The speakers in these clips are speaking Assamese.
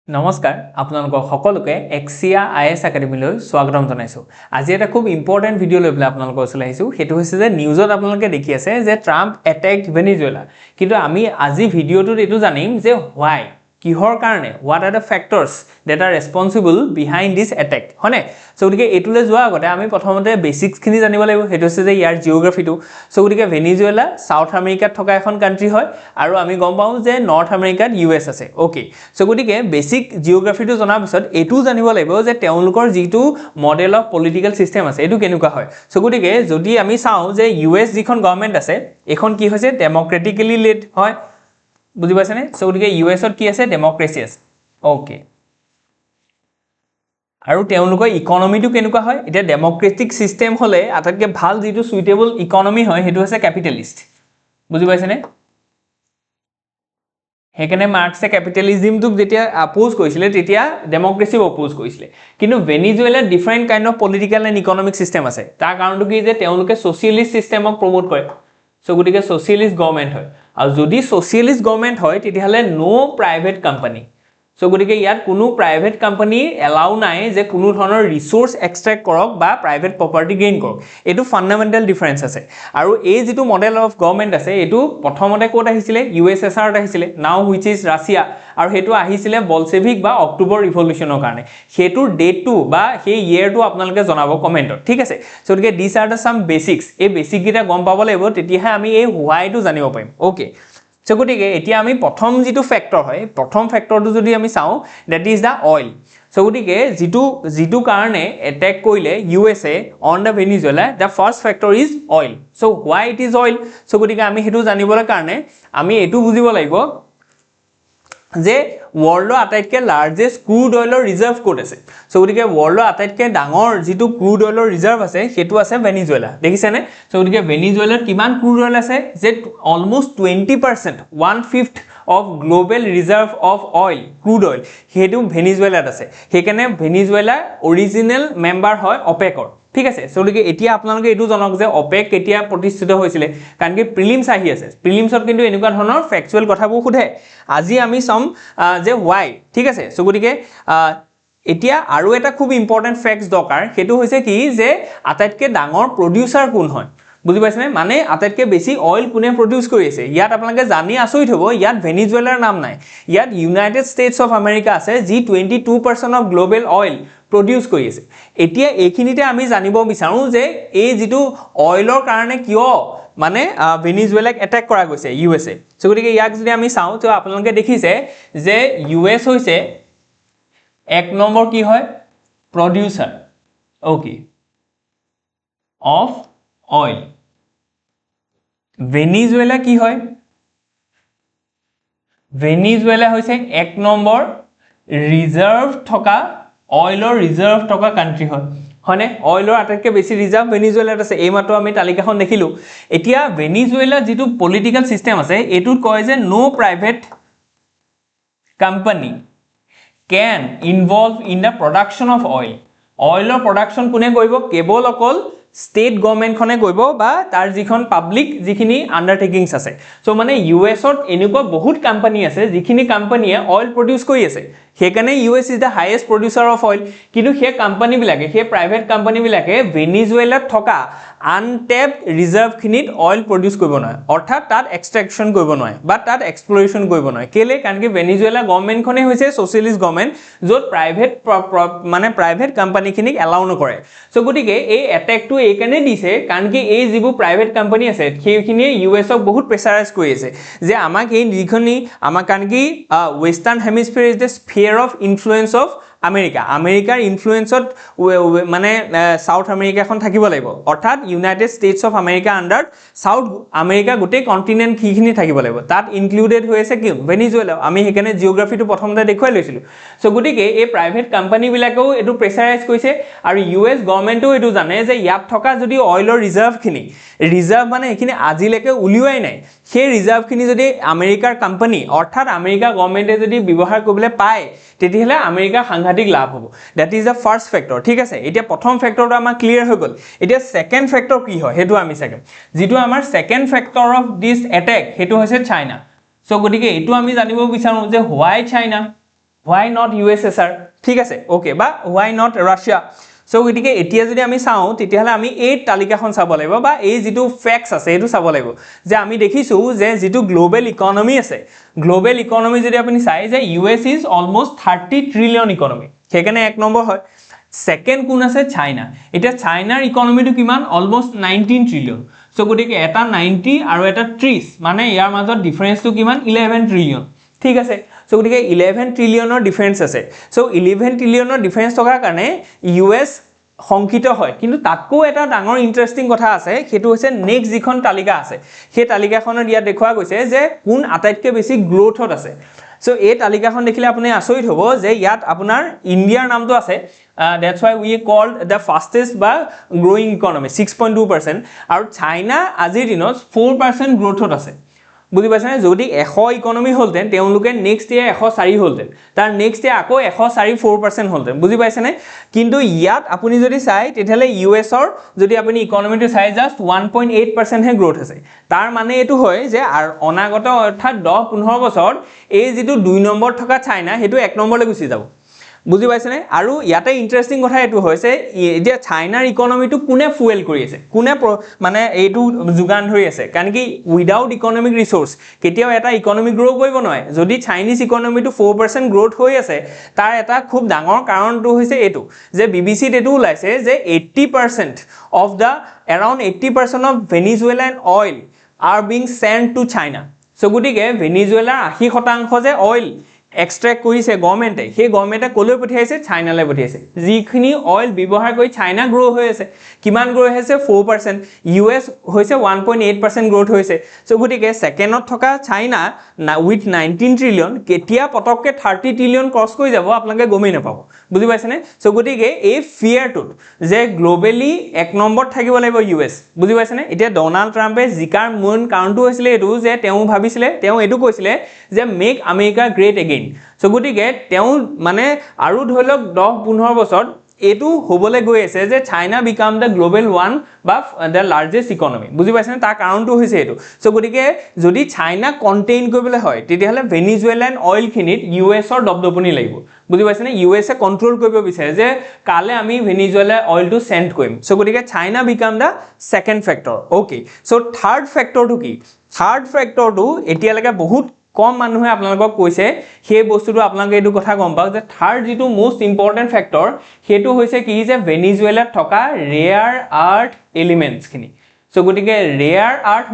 নমস্কাৰ আপোনালোকক সকলোকে এক্সিয়া আইএছ একাডেমীলৈ স্বাগতম জনাইছো। আজি এটা খুব ইম্পৰ্টেন্ট ভিডিও লৈ পেলাই আপোনালোকৰ ওচৰলৈ আহিছো। হেতু হৈছে যে নিউজত আপোনালোকে দেখি আছে যে ট্ৰাম্প অ্যাটাকড ভেনিজুৱেলা। কিন্তু আমি আজি ভিডিওটোত এটো জানিম যে why কিহৰ কাৰণে what are the factors that are responsible behind this attack হনে। সো গতিকে এটুলে যোৱা আগতে আমি প্ৰথমতে বেসিক্স খিনি জানিব লাগিব। হেতু হৈছে যে ইয়াৰ জিওগ্ৰাফিটো। সো গতিকে ভেনিজুৱেলা সাউথ আমেৰিকাত থকা এখন কান্ট্ৰি হয় আৰু আমি গম পাওঁ যে নৰ্থ আমেৰিকাত ইউএছ আছে। ওকে, সো গতিকে বেসিক জিওগ্ৰাফিটো জনাৰ পিছত এটু জানিব লাগিব যে তেওঁলোকৰ যেটো মডেল অফ পলিটিক্যাল সিস্টেম আছে এটু কেনেকুৱা হয়। সো গতিকে যদি আমি চাওঁ যে ইউএছ যিখন গভৰ্নমেন্ট আছে এখন কি হৈছে ডেমোক্ৰেটিক্যালি লেড হয়। বুজি পাইছেনে। সো গতিকে ইউএছত কি আছে ডেমোক্ৰেসি আছে। ওকে, আৰু তেওঁলোকৰ ইকোনমিটো কেনেকুৱা হয় এটা ডেমোক্ৰেটিক সিস্টেম হলে আটাইতকৈ ভাল যেটো সুইটেবল ইকোনমি হয় হেতু হৈছে ক্যাপিটালিষ্ট। বুজি পাইছেনে। হেকেনে মার্কসে ক্যাপিটালিজমটোক যেতিয়া অপোজ কৰিছিলে তেতিয়া ডেমোক্ৰেসি অপোজ কৰিছিলে। কিন্তু Venezuela different kind of political and economic system আছে। তাৰ কাৰণটো কি যে তেওঁলোকে সোশিয়েলিষ্ট সিস্টেমক প্ৰমোট কৰে। সো গতিকে সোশিয়েলিষ্ট গভৰ্নমেন্ট হয়। আৰু যদি সোশিয়েলিষ্ট গভৰ্নমেন্ট হয় তেতিয়াহলে নো প্ৰাইভেট কোম্পানী। সো গতিকে ইয়াত কোনো প্ৰাইভেট কোম্পানী এলাউ নাই যে কোনো ধৰণৰ ৰিসোৰ্স এক্সট্ৰাক্ট কৰক বা প্ৰাইভেট প্ৰপাৰ্টি গেইন কৰক। এটো ফান্ডামেন্টাল ডিফাৰেন্স আছে। আৰু এই যেটো মডেল অফ গভৰ্নমেন্ট আছে এটো প্ৰথমতে কোত আহিছিলে ইউএসএসআৰ ত আহিছিলে নাও হুইচ ইজ ৰাছিয়া। আৰু হেতু আহিছিলে বলশেভিক বা অক্টোবৰ ৰিভলিউশনৰ কাৰণে। হেতুৰ ডেটটো বা সেই ইয়াৰটো আপোনালোকে জনাব কমেন্টত। ঠিক আছে। সো গতিকে this are the some basics. এই বেসিক গিটা গম পাব লাগিব তেতিয়াহে আমি এই হোৱাইটো জানিব পাৰিম। ওকে, সো গতিকে এতিয়া আমি প্ৰথম যেটো ফ্যাক্টৰ হয় প্ৰথম ফ্যাক্টৰটো যদি আমি চাওঁ that is the oil. So গতিকে যেটো কাৰণে অ্যাটাক কৰিলে USA on the Venezuela the first factor is oil. So why it is oil। So গতিকে আমি হেতু জানিবলৈ কাৰণে আমি এটো বুজিব লাগিব যে ওয়াৰ্ল্ডৰ আটাইতকৈ লাৰ্জেষ্ট ক্ৰুড অইলৰ ৰিজাৰ্ভ কোড আছে। সো গতিকে ওয়াৰ্ল্ডৰ আটাইতকৈ ডাঙৰ যেটো ক্ৰুড অইলৰ ৰিজাৰ্ভ আছে হেতু আছে ভেনিজুৱেলা। দেখিছেনে। সো গতিকে ভেনিজুৱেলাত কিমান ক্ৰুড অইল আছে যে almost 20% 1/5 of global reserve of oil crude oil হেতু ভেনিজুৱেলাত আছে। হেকাৰণে ভেনিজুৱেলা অৰিজিনাল মেম্বাৰ হয় অপেকৰ। ঠিক আছে। সো গতিকে এতিয়া আপোনালোকে এটো জনক যে অপেক কেতিয়া প্ৰতিষ্ঠিত হৈছিলে কাৰণ কি প্ৰিলিমছ আহি আছে। প্ৰিলিমছত কিন্তু এনেকুৱা ধৰণৰ ফ্যাক্চুৱেল কথাবোৰ খুধে। আজি আমি চাম যে why। ঠিক আছে। সো গতিকে এতিয়া আৰু এটা খুব ইম্পৰ্টেন্ট ফ্যাক্টস দৰকাৰ হেতু হৈছে কি যে আটাইতকৈ ডাঙৰ প্ৰডিউসাৰ কোন হয়। বুজি পাইছেনে। মানে আটাইতকৈ বেছি অইল কোনে প্ৰডিউস কৰি আছে। ইয়াত আপোনালোকে জানি আচৰিত হ'ব ইয়াত ভেনিজুৱেলাৰ নাম নাই। ইয়াত ইউনাইটেড স্টেটস অফ আমেৰিকা আছে যি 22% অফ গ্লোবাল অইল প্ৰডিউস কৰি আছে। এতিয়া এইখিনিতে আমি জানিব বিচাৰো যে এই যেটো অইলৰ কাৰণে কিয় মানে ভেনিজুৱেলাক অ্যাটাক কৰা গৈছে ইউএসএ। সো গতিকে ইয়াক যদি আমি চাওঁ তো আপোনালোকে দেখিছে যে ইউএস হৈছে এক নম্বৰ কি হয় producer. Okay, of oil. Venezuela কি হয় ভেনিজুৱেলা হৈছে এক নম্বৰ ৰিজাৰ্ভ থকা অইলৰ ৰিজাৰ্ভ থকা কান্ট্ৰি হয়। হয়নে। অইলৰ আটাইতকৈ বেছি ৰিজাৰ্ভ ভেনিজুৱেলাত আছে। এই মাত্ৰ আমি তালিকাখন দেখিলো। এতিয়া ভেনিজুৱেলা যেটো পলিটিক্যাল সিস্টেম আছে এটুত কয় যে no private company can involve in the production of oil। অইলৰ প্ৰডাকশন কোনে কৰিব কেৱল অকল স্টেট গভৰ্নমেন্ট খনে কৰিব বা তাৰ যিখন পাব্লিক যিখিনি আন্ডাৰটেকিংস আছে। সো মানে ইউএছত এনেকুৱা বহুত কোম্পানী আছে যিখিনি কোম্পানীয়ে অইল প্ৰডিউস কৰি আছে। হেকাৰণে US is the highest producer of oil. কিন্তু সেই কোম্পানী বিলাকে সেই প্ৰাইভেট কোম্পানী বিলাকে ভেনিজুৱেলাত থকা আনটেপড ৰিজাৰ্ভ খিনিত অইল প্ৰডিউস কৰিব নোৱাৰে। অৰ্থাৎ তাত এক্সট্ৰাকশন কৰিব নোৱাৰে বা তাত এক্সপ্লোৰেশন কৰিব নোৱাৰে। কেলে কাৰণ কি ভেনিজুৱেলা গভৰ্নমেন্ট খনে হৈছে সোশিয়েলিষ্ট গভৰ্নমেন্ট য'ত প্ৰাইভেট কোম্পানী খিনিক এলাউ নকৰে। সো গতিকে এই অ্যাটাকটো এই কাৰণে দিছে কাৰণ কি এই যিবোৰ প্ৰাইভেট কোম্পানী আছে সেইখিনিয়ে ইউএছক বহুত প্ৰেছাৰাইজ কৰি আছে যে আমাক এই যিখিনি আমাক কাৰণ কি western hemisphere is the sphere of influence of America. আমেৰিকাৰ ইনফ্লুয়েন্সত মানে সাউথ আমেৰিকাখন থাকিব লাগিব। অৰ্থাৎ United States of America under South America গোটেই কন্টিনেন্ট কিখিনি থাকিব লাগিব। তাত ইনক্লুডেড হৈছে কি ভেনিজুৱেলা। আমি হেকাৰণে জিওগ্ৰাফিটো প্ৰথমতে দেখুৱাই লৈছিলো। সো গতিকে এই প্ৰাইভেট কোম্পানী বিলাকেও এটো প্ৰেছাৰাইজ কৰিছে আৰু ইউএছ গভৰ্নমেন্টও এটো জানে যে ইয়াত থকা যদি অইলৰ ৰিজাৰ্ভ মানে এখিনি আজিলৈকে উলিওৱাই নাই। সেই ৰিজাৰ্ভ খিনি যদি আমেৰিকাৰ কোম্পানী অৰ্থাৎ আমেৰিকা গভৰ্নমেন্টে যদি ব্যৱহাৰ কৰিবলৈ পায় তেতিয়াহলে আমেৰিকা সাংঘাতিক লাভ হ'ব। That is the first factor. ঠিক আছে। এতিয়া প্ৰথম ফ্যাক্টৰটো আমাৰ ক্লিয়াৰ হৈ গ'ল। এতিয়া সেকেন্ড ফ্যাক্টৰ কি হয় হেতু আমি চাম। যেটো আমাৰ second factor of this attack হেতু হৈছে চাইনা। সো গতিকে এটো আমি জানিব বিচাৰো যে why China. why not USSR ঠিক আছে ওকে বা why not Russia সো গতিকে এতিয়া যদি আমি চাওঁ তেতিয়াহ'লে আমি এই তালিকাখন চাব লাগিব বা এই যিটো ফেক্টছ আছে এইটো চাব লাগিব যে আমি দেখিছোঁ যে যিটো গ্লোবেল ইকনমি আছে গ্লোবেল ইকনমি যদি আপুনি চাই যে US is almost 30 trillion economy সেইকাৰণে এক নম্বৰ হয় সেকেন্ড কোন আছে চাইনা এটা চাইনাৰ ইকনমিটো কিমান অলমোষ্ট 19 ট্ৰিলিয়ন সো গতিকে এটা 90 আৰু এটা 30 মানে ইয়াৰ মাজত ডিফাৰেন্সটো কিমান 11 ট্ৰিলিয়ন ঠিক আছে সো গতিকে 11 ট্ৰিলিয়নৰ ডিফাৰেন্স আছে সো 11 ট্ৰিলিয়নৰ ডিফাৰেন্স থকাৰ কাৰণে US সংকিত হয় কিন্তু তাতকো এটা ডাঙৰ ইন্টাৰেষ্টিং কথা আছে হেতু হৈছে নেক্সট যিখন তালিকা আছে সেই তালিকাখনত ইয়াত দেখুৱা গৈছে যে কোন আটাইতকৈ বেছি গ্ৰোথত আছে সো এই তালিকাখন দেখিলে আপুনি আচৰিত হ'ব যে ইয়াত আপোনাৰ ইণ্ডিয়াৰ নামটো আছে that's why we called the fastest বা growing economy 6.2% আৰু চাইনা আজিৰ দিনত 4% গ্ৰোথত আছে বুজি পাইছানে যদি 100 ইকনমি হলতেন তেওঁলোকে নেক্সট ইয়াৰ 104 হলতেন তাৰ নেক্সট ইয়াৰ আকৌ 104 4% হলতেন বুজি পাইছানে কিন্তু ইয়াত আপুনি যদি চাই তেতিয়ালে US ৰ যদি আপুনি ইকনমিটো চাই জাস্ট 1.8% হে গ্ৰোথ আছে তাৰ মানে এটো হয় যে অনাগত অৰ্থাৎ 10-15 বছৰ এই যেটো 2 নম্বৰ থকা চাইনা হেতু 1 নম্বৰলৈ গুচি যাব বুজি পাইছানে আৰু ইয়াতে ইন্টাৰেষ্টিং কথা এটো হৈছে এতিয়া চাইনাৰ ইকনমিটো কোনে ফুয়েল কৰি আছে কোনে মানে এইটো যোগান ধৰি আছে কাৰণ কি উইদাউট ইকনমিক ৰিসোৰ্স কেতিয়াও এটা ইকনমি গ্ৰো কৰিব নোৱাৰে যদি চাইনিজ ইকনমিটো 4% গ্ৰোথ হৈ আছে তাৰ এটা খুব ডাঙৰ কাৰণটো হৈছে এটো যে বিবিসি এটো ওলাইছে যে 80% of the around 80% of Venezuelan oil are being sent to China so গটিকে ভেনিজুৱেলাৰ 80% যে অইল এক্সট্ৰাক্ট কৰিছে গভৰ্নমেন্টে সেই গভৰ্নমেন্টে কলৈ পঠিয়াইছে চাইনালৈ পঠিয়াইছে যিখিনি অইল ব্যৱহাৰ কৰি চাইনা গ্ৰো হৈ আছে কিমান গ্ৰো হৈছে 4% US হৈছে 1.8% গ্ৰোথ হৈছে সো গটিকে সেকেন্ডত থকা চাইনা উইথ 19 ট্ৰিলিয়ন কেতিয়া পটককে 30 ট্ৰিলিয়ন ক্ৰছ কৰি যাব আপোনালোকে গমেই নাপাব বুজি পাইছেনে সো গটিকে এই ফিয়াৰটোত যে গ্লোবেলি এক নম্বৰ থাকিব লাগিব US বুজি পাইছেনে এতিয়া ডোনাল্ড ট্ৰাম্পে জিকাৰ মূল কাৰণটো হৈছিলে এটো যে তেওঁ ভাবিছিলে তেওঁ এটো কৈছিলে যে make America great again so গটিকে তেওঁ মানে আৰু ধৰিলক 10-15 বছৰ এটো হবলে গৈ আছে যে চাইনা বিকাম দা গ্লোবেল ওয়ান বা দা লাৰ্জেষ্ট ইকনমি বুজি পাইছেনে তাৰ কাৰণটো হৈছে এটো সো গটিকে যদি চাইনা কন্টেইন কৰিবলৈ হয় তেতিয়াহলে ভেনিজুৱেলান অইল খিনিত US ৰ দবদবনি লাগিব বুজি পাইছেনে US এ কন্ট্ৰোল কৰিব বিচাৰে যে কালে আমি ভেনিজুৱেলা অইলটো সেন্ড কৰিম সো গটিকে China become the second factor okay so third ফ্যাক্টৰটো কি থাৰ্ড ফ্যাক্টৰটো এতিয়ালৈকে বহুত কম মানুহে আপোনালোকক কৈছে সেই বস্তুটো আপোনালোকে এটো কথা গম পাওক যে থাৰ্ড যেটো মোস্ট ইম্পৰ্টেন্ট ফ্যাক্টৰ হেতু হৈছে কি যে ভেনিজুৱেলাত থকা ৰেয়াৰ আৰ্থ এলিমেন্টস খিনি সো গটিকে ৰেয়াৰ আৰ্থ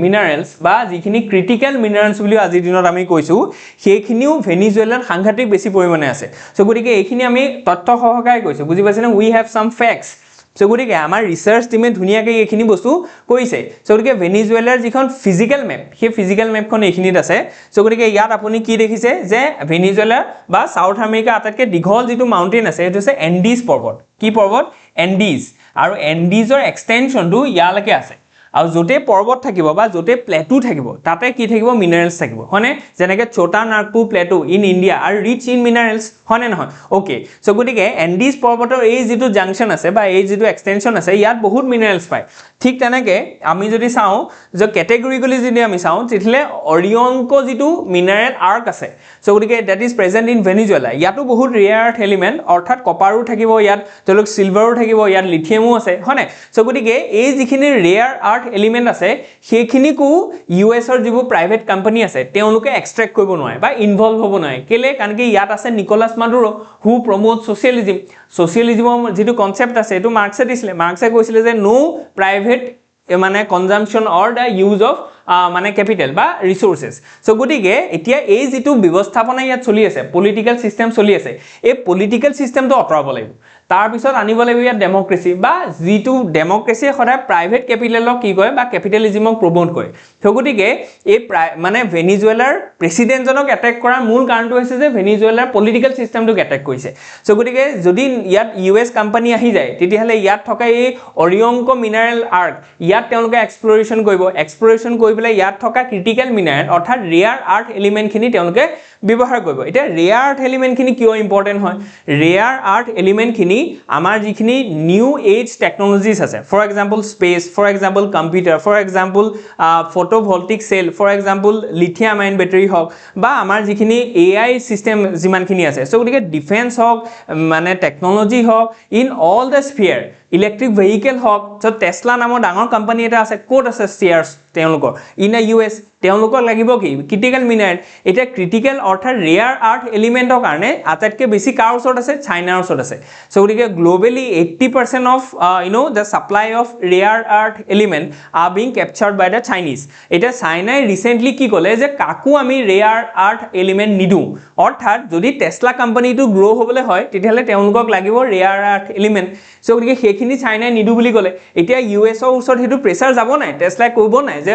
মিনাৰেলস বা যিখিনি ক্ৰিটিক্যাল মিনাৰেলস বুলি আজিৰ দিনত আমি কৈছো সেইখিনিও ভেনিজুৱেলাত সাংঘাতিক বেছি পৰিমাণে আছে সো গটিকে এইখিনি আমি তথ্য সহকাৰে কৈছো বুজি পাইছেনে উই হ্যাভ সাম ফ্যাক্টস সো গটিকে আমাৰ ৰিসাৰ্চ টিমে ধুনিয়াকৈ এইখিনি বস্তু কৈছে সো গটিকে ভেনিজুৱেলাৰ যিখন ফিজিক্যাল মেপ সেই ফিজিক্যাল মেপখন এইখিনিত আছে সো গটিকে ইয়াত আপুনি কি দেখিছে যে ভেনিজুৱেলা বা সাউথ আমেৰিকা আটাইতকৈ দীঘল যিটো মাউন্টেইন আছে সেইটো আছে এন্ডিজ পৰ্বত কি পৰ্বত এন্ডিজ আৰু এন্ডিজৰ এক্সটেনশনটো ইয়ালৈকে আছে আৰু জোতে পৰ্বত থাকিব বা জোতে প্লেটু থাকিব তাতে কি থাকিব মিনাৰেলস থাকিব হনে যেনেকে ছোটা নাগপুৰ প্লেটু ইন ইন্ডিয়া আৰু ৰিচ ইন মিনাৰেলস হনে নহয় ওকে সো গটিকে এন্ডিজ পৰ্বতৰ এই যেটো জাংশন আছে বা এই যেটো এক্সটেনশন আছে ইয়াত বহুত মিনাৰেলস পায় ঠিক তেনেকে আমি যদি চাও যে ক্যাটেগৰিকলি যদি আমি চাও তেতিয়ালে অৰিয়ংকো যেটো মিনাৰেল আৰ্ক আছে সো গটিকে that is present in Venezuela ইয়াতো বহুত ৰেয়াৰ আৰ্থ এলিমেন্ট অৰ্থাৎ কপাৰো থাকিব ইয়াত তলক সিলভাৰো থাকিব ইয়াত লিথিয়ামো আছে হনে সো গটিকে এই যিখিনি ৰেয়াৰ আৰ্থ এলিমেন্ট আছে সেইখিনিকো US ৰ যিবোৰ প্ৰাইভেট কোম্পানী আছে তেওঁলোকে এক্সট্ৰাক্ট কৰিব নোৱাৰে বা ইনভলভ হ'ব নোৱাৰে কেলে কাৰণ কি ইয়াত আছে নিকোলাস মাডুৰো হু প্ৰমোট সোশিয়ালিজমৰ যেটো কনসেপ্ট আছে এটো মাৰ্কসে দিছিলে মাৰ্কসে কৈছিলে যে নো প্ৰাইভেট মানে consumption or the use of মানে ক্যাপিটাল বা ৰিসোৰ্সেস সো গটিকে এতিয়া এই যেটো ব্যৱস্থাপনা ইয়াত চলি আছে পলিটিক্যাল সিস্টেম চলি আছে এই পলিটিক্যাল সিস্টেমটো অতৰাব লাগিব তাৰ পিছত আনিব লাগিব ইয়াত ডেমোক্ৰেসি বা যেটো ডেমোক্ৰেসি সদায় প্ৰাইভেট ক্যাপিটালক কি কয় বা ক্যাপিটালিজমক প্ৰমোট কৰে সো গটিকে এই মানে ভেনিজুৱেলাৰ প্ৰেসিডেন্ট জনক এটেক কৰাৰ মূল কাৰণটো হৈছে যে ভেনিজুৱেলাৰ পলিটিক্যাল সিস্টেমটো এটেক কৰিছে সো গটিকে যদি ইয়াত US কোম্পানী আহি যায় তেতিয়াহলে ইয়াত থকা এই অৰিয়ংকো মিনাৰেল আৰ্ক ইয়াত তেওঁলোকে এক্সপ্লোৰেশন কৰিব কৰি পেলাই ইয়াত থকা ক্ৰিটিক্যাল মিনাৰেল অৰ্থাৎ ৰেয়াৰ আৰ্থ এলিমেন্ট খিনি তেওঁলোকে ব্যৱহাৰ কৰিব এতিয়া ৰেয়াৰ আৰ্থ এলিমেণ্টখিনি কিয় ইম্পৰ্টেণ্ট হয় ৰেয়াৰ আৰ্থ এলিমেণ্টখিনি আমাৰ যিখিনি নিউ এজ টেকনলজিজ আছে for example space for example computer for example photovoltaic cell for example lithium ion battery হওক বা আমাৰ যিখিনি AI চিষ্টেম যিমানখিনি আছে চ' গতিকে ডিফেন্স হওক মানে টেকনলজি হওক in all the sphere electric vehicle হওক চ' টেছলা নামৰ ডাঙৰ কোম্পানী এটা আছে ক'ত আছে শ্বেয়াৰ্ছ তেওঁলোকৰ ইন দ্য US তেওঁলোকক লাগিব কি ক্ৰিটিকেল মিনাৰেল এটা ক্ৰিটিকেল অৰ্থাৎ ৰেয়াৰ আৰ্থ এলিমেণ্টৰ কাৰণে আটাইতকৈ বেছি কাৰ ওচৰত আছে চাইনাৰ ওচৰত আছে চ' গতিকে globally 80% of the supply of rare earth element are being captured by the Chinese এতিয়া চাইনাই ৰিচেণ্টলি কি ক'লে যে কাকো আমি ৰেয়াৰ আৰ্থ এলিমেণ্ট নিদিওঁ অৰ্থাৎ যদি টেছলা কোম্পানীটো গ্ৰ' হ'বলৈ হয় তেতিয়াহ'লে তেওঁলোকক লাগিব ৰেয়াৰ আৰ্থ এলিমেণ্ট চ' গতিকে সেইখিনি চাইনাই নিদিওঁ বুলি ক'লে এতিয়া US-ৰ ওচৰত সেইটো প্ৰেছাৰ যাব নাই টেছলাই ক'ব নাই যে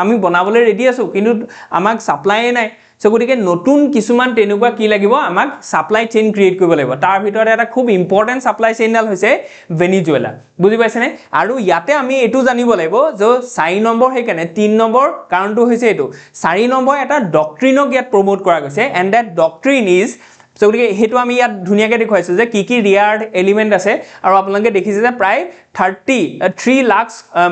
আমি বনাবলৈ ৰেডি আছোঁ কিন্তু আমাক ছাপ্লাইয়ে নাই চ' গতিকে নতুন কিছুমান তেনেকুৱা কি লাগিব আমাক ছাপ্লাই চেইন ক্ৰিয়েট কৰিব লাগিব তাৰ ভিতৰত এটা খুব ইম্পৰ্টেণ্ট ছাপ্লাই চেইনডাল হৈছে ভেনিজুৱেলা বুজি পাইছেনে আৰু ইয়াতে আমি এইটো জানিব লাগিব যে 4 নম্বৰ সেইকাৰণে 3 নম্বৰ কাৰণটো হৈছে এইটো 4 নম্বৰ এটা ডক্ট্ৰিনক ইয়াত প্ৰমোট কৰা গৈছে এণ্ড দ্যাট ডক্ট্ৰিন ইজ চ' গতিকে সেইটো আমি ইয়াত ধুনীয়াকৈ দেখুৱাইছোঁ যে কি ৰেয়াৰ এলিমেণ্ট আছে আৰু আপোনালোকে দেখিছে যে প্ৰায় 3 লাখ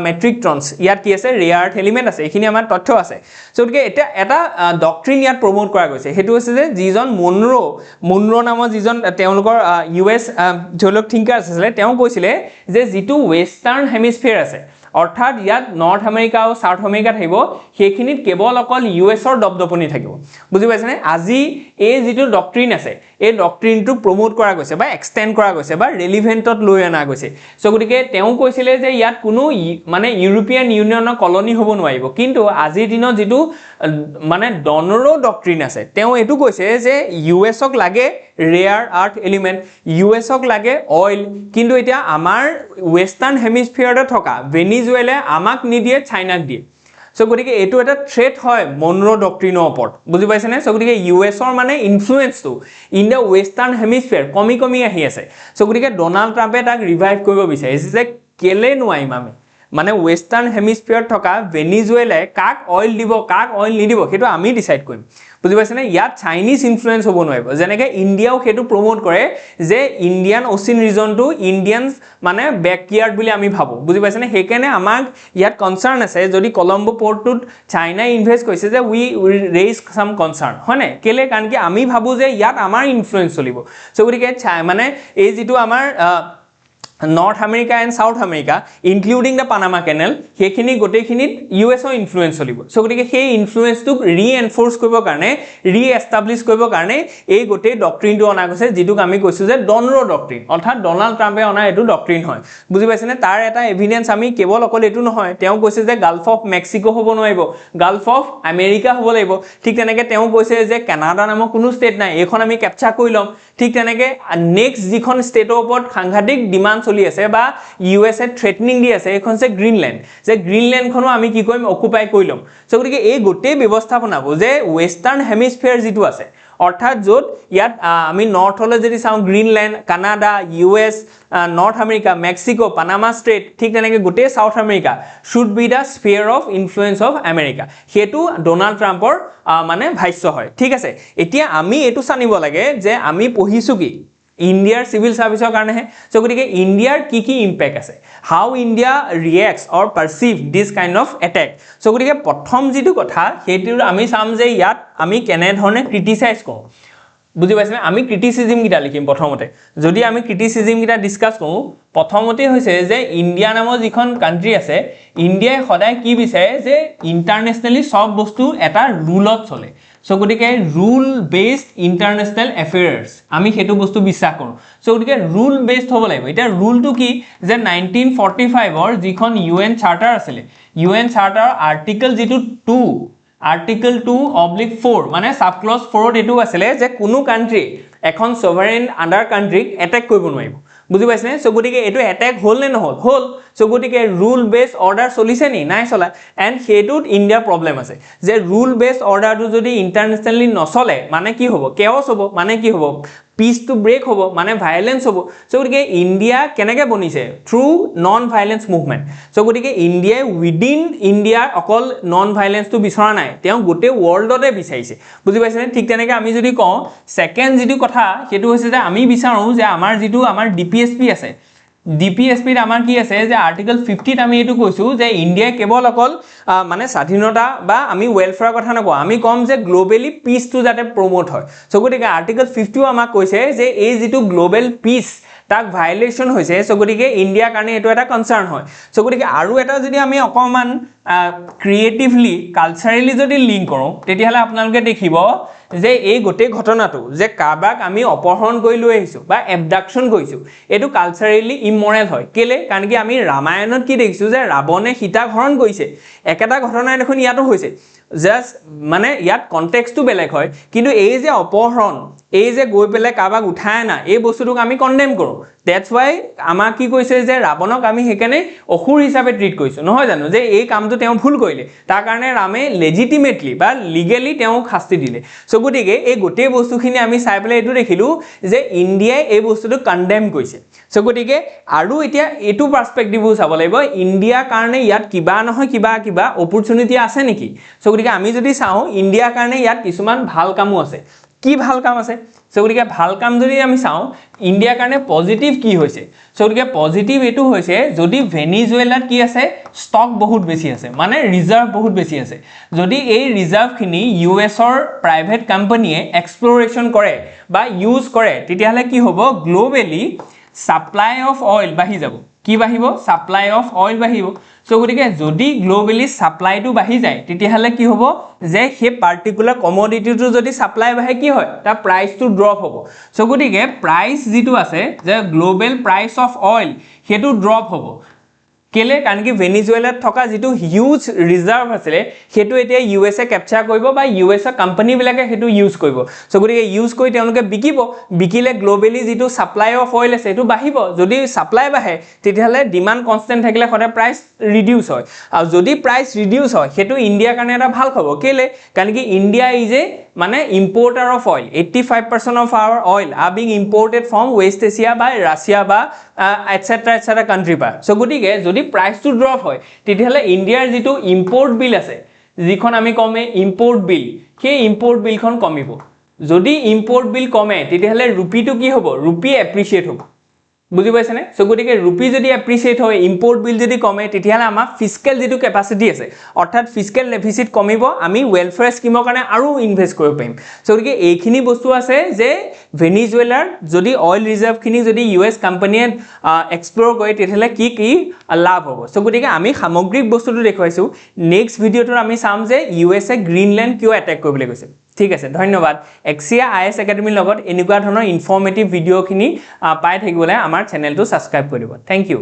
মেট্ৰিক টনছ ইয়াত কি আছে ৰেয়াৰ এলিমেণ্ট আছে এইখিনি আমাৰ তথ্য আছে চ' গতিকে এতিয়া এটা ডক্ট্ৰিন ইয়াত প্ৰমোট কৰা গৈছে সেইটো হৈছে যে যিজন মুনৰো নামৰ যিজন তেওঁলোকৰ US জলক থিংকাৰ আছিলে তেওঁ কৈছিলে যে যিটো ৱেষ্টাৰ্ণ হেমিস্ফিয়াৰ আছে অৰ্থাৎ ইয়াত নৰ্থ আমেৰিকা আৰু সাউথ আমেৰিকা থাকিব সেইখিনিত কেৱল অকল US-ৰ দপদপনি থাকিব বুজি পাইছেনে আজি এই যিটো ডক্ট্ৰিন আছে এই ডক্ট্ৰিনটো প্ৰমোট কৰা গৈছে বা এক্সটেণ্ড কৰা গৈছে বা ৰেলিভেণ্টত লৈ অনা গৈছে চ' গতিকে তেওঁ কৈছিলে যে ইয়াত কোনো মানে ইউৰোপিয়ান ইউনিয়নৰ কলনি হ'ব নোৱাৰিব কিন্তু আজিৰ দিনত যিটো মানে ডনৰো ডক্ট্ৰিন আছে তেওঁ এইটো কৈছে যে US-ক লাগে ৰেয়াৰ আৰ্থ এলিমেণ্ট US-ক লাগে অইল কিন্তু এতিয়া আমাৰ ৱেষ্টাৰ্ণ হেমিস্ফিয়াৰতে থকা ভেনিজুৱেলাই আমাক নিদিয়ে চাইনাক দিয়ে চ' গতিকে এইটো এটা থ্ৰেট হয় মনৰো ডক্ট্ৰিনৰ ওপৰত বুজি পাইছেনে চ' গতিকে US-ৰ মানে ইনফ্লুৱেঞ্চটো ইন দ্য ৱেষ্টাৰ্ণ হেমিস্ফিয়াৰ কমি আহি আছে চ' গতিকে ডনাল্ড ট্ৰাম্পে তাক ৰিভাইভ কৰিব বিচাৰিছে যে কেলে নোৱাৰিম আমি মানে ৱেষ্টাৰ্ণ হেমিস্ফিয়াৰত থকা ভেনিজুৱেলাই কাক অইল দিব কাক অইল নিদিব সেইটো আমি ডিচাইড কৰিম বুজি পাইছেনে ইয়াত চাইনিজ ইনফ্লুৱেঞ্চ হ'ব নোৱাৰিব যেনেকৈ ইণ্ডিয়াও সেইটো প্ৰমোট কৰে যে ইণ্ডিয়ান অচিন ৰিজনটো ইণ্ডিয়ানছ মানে বেকয়াৰ্ড বুলি আমি ভাবোঁ বুজি পাইছেনে সেইকাৰণে আমাক ইয়াত কনচাৰ্ণ আছে যদি কলম্বো পৰ্টটোত চাইনাই ইনভেষ্ট কৰিছে যে উই ৰেইজ চাম কনচাৰ্ণ হয় নাই কেলে কাৰণ কি আমি ভাবোঁ যে ইয়াত আমাৰ ইনফ্লুৱেঞ্চ চলিব চ' গতিকে মানে এই যিটো আমাৰ North America and South America including the Panama canal সেইখিনি গোটেইখিনিত US-ৰ ইনফ্লুৱেঞ্চ চলিব চ' গতিকে সেই ইনফ্লুৱেঞ্চটোক ৰিএনফৰ্চ কৰিবৰ কাৰণে ৰিএষ্টাব্লিছ কৰিবৰ কাৰণে এই গোটেই ডক্ট্ৰিনটো অনা গৈছে যিটোক আমি কৈছোঁ যে ডনৰো ডক্ট্ৰিন অৰ্থাৎ ডনাল্ড ট্ৰাম্পে অনা এইটো ডক্ট্ৰিন হয় বুজি পাইছেনে তাৰ এটা এভিডেঞ্চ আমি কেৱল অকল এইটো নহয় তেওঁ কৈছে যে গাল্ফ অফ মেক্সিকো হ'ব নোৱাৰিব গাল্ফ অফ আমেৰিকা হ'ব লাগিব ঠিক তেনেকৈ তেওঁ কৈছে যে কানাডা নামৰ কোনো ষ্টেট নাই এইখন আমি কেপচাৰ কৰি ল'ম ঠিক তেনেকৈ নেক্সট যিখন ষ্টেটৰ ওপৰত সাংঘাতিক ডিমাণ্ড চলি আছে বা USA থ্ৰেটনিং দি আছে এইখন যে গ্ৰীণলেণ্ডখনো আমি কি কৰিম অকুপাই কৰি ল'ম চ' গতিকে এই গোটেই ব্যৱস্থাপনাবোৰ যে ৱেষ্টাৰ্ণ হেমিস্ফিয়াৰ যিটো আছে অৰ্থাৎ য'ত ইয়াত আমি নৰ্থলৈ যদি চাওঁ Greenland Canada US North America Mexico Panama strait ঠিক তেনেকৈ গোটেই South America should be the sphere of influence of America সেইটো ডনাল্ড ট্ৰাম্পৰ মানে ভাষ্য হয় ঠিক আছে এতিয়া আমি এইটো জানিব লাগে যে আমি পঢ়িছোঁ কি ইণ্ডিয়াৰ চিভিল ছাৰ্ভিচৰ কাৰণেহে চ' গতিকে ইণ্ডিয়াৰ কি ইম্পেক্ট আছে how India reacts or perceive this kind of attack চ' গতিকে প্ৰথম যিটো কথা সেইটো আমি চাম যে ইয়াত আমি কেনেধৰণে ক্ৰিটিচাইজ কৰোঁ বুজি পাইছেনে আমি ক্ৰিটিচিজিমকেইটা লিখিম প্ৰথমতে যদি আমি ক্ৰিটিচিজিমকেইটা ডিছকাছ কৰোঁ প্ৰথমতে হৈছে যে ইণ্ডিয়া নামৰ যিখন কাণ্ট্ৰি আছে ইণ্ডিয়াই সদায় কি বিচাৰে যে ইণ্টাৰনেশ্যনেলি সব বস্তু এটা ৰুলত চলে চ' গতিকে ৰুল বেছড ইণ্টাৰনেশ্যনেল এফেয়াৰ্ছ আমি সেইটো বস্তু বিশ্বাস কৰোঁ চ' গতিকে ৰুল বেছড হ'ব লাগিব এতিয়া ৰুলটো কি যে 1945ৰ যিখন UN চাৰ্টাৰ আছিলে UN চাৰ্টাৰৰ আৰ্টিকল যিটো 2 আৰ্টিকল 2/4 মানে সাবক্লজ 4ত এইটো আছিলে যে কোনো কাণ্ট্ৰি এখন সভাৰেন আণ্ডাৰ কাণ্ট্ৰিক এটেক কৰিব নোৱাৰিব বুজি পাইছেনে চ' গতিকে এইটো এটেক হ'ল নে নহ'ল হ'ল চ' গতিকে ৰুল বেছ অৰ্ডাৰ চলিছে নি নাই চলা এণ্ড সেইটোত ইণ্ডিয়াৰ প্ৰব্লেম আছে যে ৰুল বেছ অৰ্ডাৰটো যদি ইণ্টাৰনেশ্যনেলি নচলে মানে কি হ'ব কেঅছ হ'ব মানে কি হ'ব পিচটো ব্ৰেক হ'ব মানে ভাইলেন্স হ'ব সো গতিকে ইণ্ডিয়া কেনেকৈ বনিছে through non violence movement so গতিকে ইণ্ডিয়াই উইদিন ইণ্ডিয়াৰ অকল নন ভাইলেন্সটো বিচৰা নাই তেওঁ গোটেই ৱৰ্ল্ডতে বিচাৰিছে বুজি পাইছেনে ঠিক তেনেকৈ আমি যদি কওঁ ছেকেণ্ড যিটো কথা সেইটো হৈছে যে আমি বিচাৰোঁ যে আমাৰ যিটো আমাৰ ডিপিএছপি আছে ডিপিএছপিত আমাৰ কি আছে যে আৰ্টিকল 50ত আমি এইটো কৈছোঁ যে ইণ্ডিয়াই কেৱল অকল মানে স্বাধীনতা বা আমি ৱেলফেয়াৰৰ কথা নকওঁ আমি ক'ম যে গ্ল'বেলি পিচটো যাতে প্ৰমোট হয় সো গতিকে আৰ্টিকল 50ও আমাক কৈছে যে এই যিটো গ্ল'বেল পিচ তাক ভাইলেশ্যন হৈছে সো গতিকে ইণ্ডিয়াৰ কাৰণে এইটো এটা কনচাৰ্ণ হয় সো গতিকে আৰু এটা যদি আমি অকণমান ক্ৰিয়েটিভলি কালচাৰেলি যদি লিংক কৰোঁ তেতিয়াহ'লে আপোনালোকে দেখিব যে এই গোটেই ঘটনাটো যে কাবাক আমি অপহৰণ কৰি লৈ আহিছোঁ বা এবডাকশ্যন কৰিছোঁ এইটো কালচাৰেলি ইমৰেল হয় কেলে কাৰণ কি আমি ৰামায়ণত কি দেখিছোঁ যে ৰাৱণে সীতাক হৰণ কৰিছে একেটা ঘটনাই দেখোন ইয়াতো হৈছে জাষ্ট মানে ইয়াত কনটেক্সটো বেলেগ হয় কিন্তু এই যে অপহৰণ এই যে গৈ পেলাই কাবাক উঠাই আনা এই বস্তুটোক আমি কণ্ডেম কৰোঁ দ্যাটছ ৱাই আমাক কি কৈছে যে ৰাৱণক আমি সেইকাৰণে অসুৰ হিচাপে ট্ৰিট কৰিছোঁ নহয় জানো যে এই কামটো তেওঁ ভুল কৰিলে তাৰ কাৰণে ৰামে লেজিটিমেটলি বা লিগেলি তেওঁক শাস্তি দিলে সো গতিকে এই গোটেই বস্তুখিনি আমি চাই পেলাই এইটো দেখিলোঁ যে ইণ্ডিয়াই এই বস্তুটো কণ্ডেম কৰিছে সো গতিকে আৰু এতিয়া এইটো পাৰ্সপেক্টিভো চাব লাগিব ইণ্ডিয়াৰ কাৰণে ইয়াত কিবা নহয় কিবা অপৰচুনিটি আছে নেকি সো গতিকে আমি যদি চাওঁ ইণ্ডিয়াৰ কাৰণে ইয়াত কিছুমান ভাল কামো আছে কি ভাল কাম আছে সো গতিকে ভাল কাম যদি আমি চাওঁ ইণ্ডিয়াৰ কাৰণে পজিটিভ কি হৈছে সো গতিকে পজিটিভ এইটো হৈছে যদি ভেনিজুৱেলাত কি আছে ষ্টক বহুত বেছি আছে মানে ৰিজাৰ্ভ বহুত বেছি আছে যদি এই ৰিজাৰ্ভখিনি ইউএছৰ প্ৰাইভেট কোম্পানীয়ে এক্সপ্ল'ৰেশ্যন কৰে বা ইউজ কৰে তেতিয়াহ'লে কি হ'ব গ্ল'বেলি সাপ্লাই অফ অইল বাঢ়ি যাব কি বাঢ়িব সাপ্লাই অফ অইল বাঢ়িব সো গতিকে যদি গ্ল'বেলি সাপ্লাইটো বাঢ়ি যায় তেতিয়াহ'লে কি হ'ব যে সেই পাৰ্টিকুলাৰ কমোডিটিটো যদি সাপ্লাই বাঢ়ে কি হয় তাৰ প্ৰাইচটো ড্ৰপ হ'ব সো গতিকে প্ৰাইচ যিটো আছে যে গ্ল'বেল প্ৰাইচ অফ অইল সেইটো ড্ৰপ হ'ব কেলে কাৰণ কি ভেনিজুৱেলাত থকা যিটো হিউজ ৰিজাৰ্ভ আছিলে সেইটো এতিয়া ইউএছএ কেপচাৰ কৰিব বা ইউএছএ কোম্পানীবিলাকে সেইটো ইউজ কৰিব সো গতিকে ইউজ কৰি তেওঁলোকে বিকিলে গ্ল'বেলি যিটো সাপ্লাই অফ অইল আছে সেইটো বাঢ়িব যদি সাপ্লাই বাঢ়ে তেতিয়াহ'লে ডিমাণ্ড কনষ্টেণ্ট থাকিলে সদায় প্ৰাইচ ৰিডিউচ হয় আৰু যদি প্ৰাইচ ৰিডিউচ হয় সেইটো ইণ্ডিয়াৰ কাৰণে এটা ভাল খবৰ কেলে কাৰণ কি ইণ্ডিয়া ইজ এ মানে importer of oil 85% of our oil are being imported from West Asia বা ৰাছিয়া বা এটচেট্ৰা কাণ্ট্ৰি পৰা সো গতিকে যদি প্ৰাইচটো ড্ৰপ হয় তেতিয়াহ'লে ইণ্ডিয়াৰ যিটো ইম্পৰ্ট বিল আছে যিখন আমি কমে ইম্পৰ্ট বিল সেই ইম্পৰ্ট বিলখন কমিব যদি ইম্পৰ্ট বিল কমে তেতিয়াহ'লে ৰুপিটো কি হ'ব ৰুপি এপ্ৰিচিয়েট হ'ব বুজি পাইছেনে সো গতিকে ৰুপি যদি এপ্ৰিচিয়েট হয় ইম্পৰ্ট বিল যদি কমে তেতিয়াহ'লে আমাৰ ফিস্কেল যিটো কেপাচিটি আছে অৰ্থাৎ ফিস্কেল ডেফিচিট কমিব আমি ৱেলফেয়াৰ স্কিমৰ কাৰণে আৰু ইনভেষ্ট কৰিব পাৰিম সো গতিকে এইখিনি বস্তু আছে যে ভেনিজুৱেলাৰ যদি অইল ৰিজাৰ্ভখিনি যদি ইউএছ কোম্পানীয়ে এক্সপ্ল'ৰ কৰে তেতিয়াহ'লে কি লাভ হ'ব সো গতিকে আমি সামগ্ৰিক বস্তুটো দেখুৱাইছোঁ নেক্সট ভিডিঅ'টোত আমি চাম যে ইউএছএ গ্ৰীণলেণ্ড কিয় এটেক কৰিবলৈ গৈছে ঠিক আছে ধন্যবাদ এক্সিয়া আইএছ একাডেমীৰ লগত এনেকুৱা ধৰণৰ ইনফৰ্মেটিভ ভিডিঅ'খিনি পাই থাকিবলৈ আমাৰ চেনেলটো ছাবস্ক্ৰাইব কৰি দিব থেংক ইউ